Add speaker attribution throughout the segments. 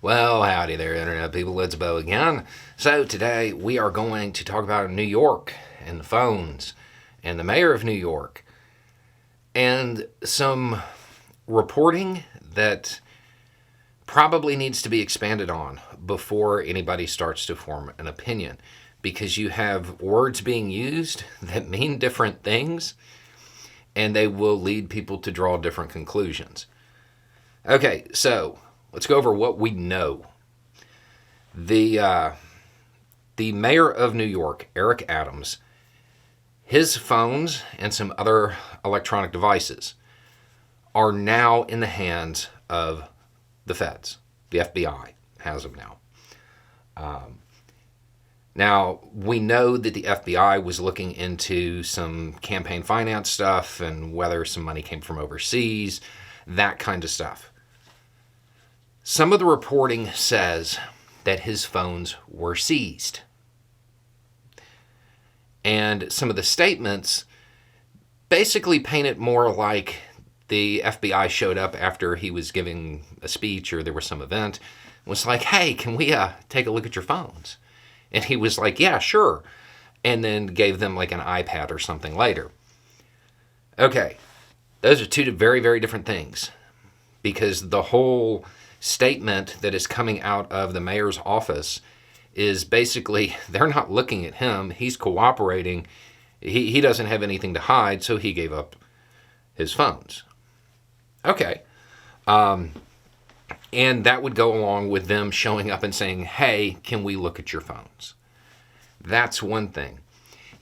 Speaker 1: Well, howdy there, Internet people. It's Bo again. So, today we are going to talk about New York and the phones and the mayor of New York and some reporting that probably needs to be expanded on before anybody starts to form an opinion, because you have words being used that mean different things and they will lead people to draw different conclusions. Okay, so let's go over what we know. The mayor of New York, Eric Adams, his phones and some other electronic devices are now in the hands of the feds. The FBI has them now. Now, we know that the FBI was looking into some campaign finance stuff and whether some money came from overseas, that kind of stuff. Some of the reporting says that his phones were seized. And some of the statements basically paint it more like the FBI showed up after he was giving a speech or there was some event. It was like, hey, can we take a look at your phones? And he was like, yeah, sure. And then gave them like an iPad or something later. Okay, those are two very, very different things. Because the whole statement that is coming out of the mayor's office is basically they're not looking at him. He's cooperating. He doesn't have anything to hide, so he gave up his phones. Okay. And that would go along with them showing up and saying, hey, can we look at your phones? That's one thing.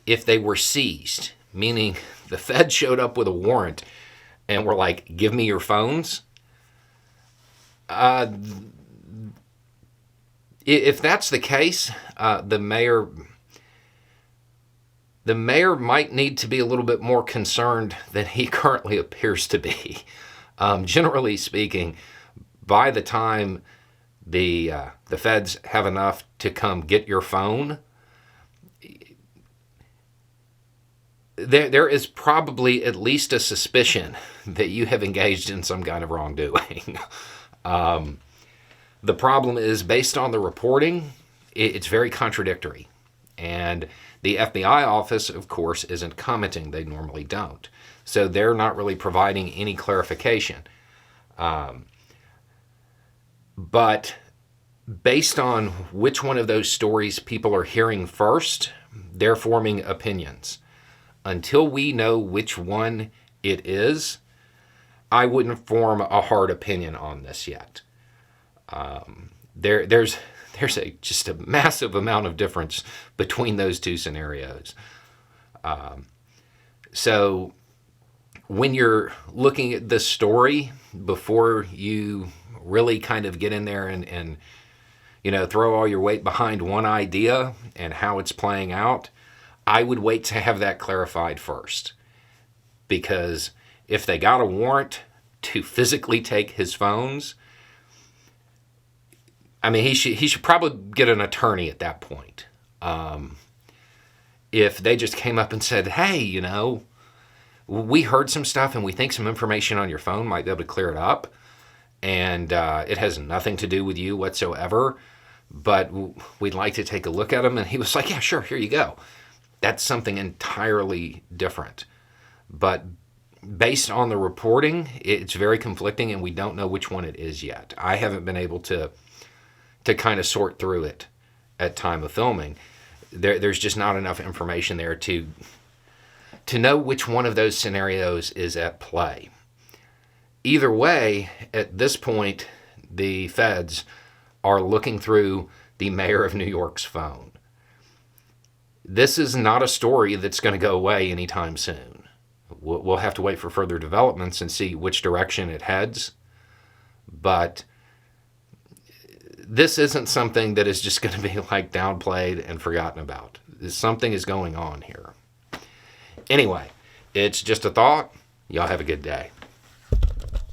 Speaker 1: If they were seized, meaning the Fed showed up with a warrant and were like, give me your phones, if that's the case, the mayor might need to be a little bit more concerned than he currently appears to be. Generally speaking, by the time the feds have enough to come get your phone, there is probably at least a suspicion that you have engaged in some kind of wrongdoing. The problem is, based on the reporting, it's very contradictory. And the FBI office, of course, isn't commenting. They normally don't. So they're not really providing any clarification. But based on which one of those stories people are hearing first, they're forming opinions. Until we know which one it is, I wouldn't form a hard opinion on this yet. There's just a massive amount of difference between those two scenarios. So when you're looking at this story, before you really kind of get in there and throw all your weight behind one idea and how it's playing out, I would wait to have that clarified first. Because if they got a warrant to physically take his phones, I mean, he should probably get an attorney at that point. If they just came up and said, hey, we heard some stuff and we think some information on your phone might be able to clear it up, and it has nothing to do with you whatsoever, but we'd like to take a look at them. And he was like, yeah, sure, here you go. That's something entirely different. But based on the reporting, it's very conflicting, and we don't know which one it is yet. I haven't been able to kind of sort through it at time of filming. There's just not enough information there to know which one of those scenarios is at play. Either way, at this point, the feds are looking through the mayor of New York's phone. This is not a story that's going to go away anytime soon. We'll have to wait for further developments and see which direction it heads. But this isn't something that is just going to be like downplayed and forgotten about. Something is going on here. Anyway, it's just a thought. Y'all have a good day.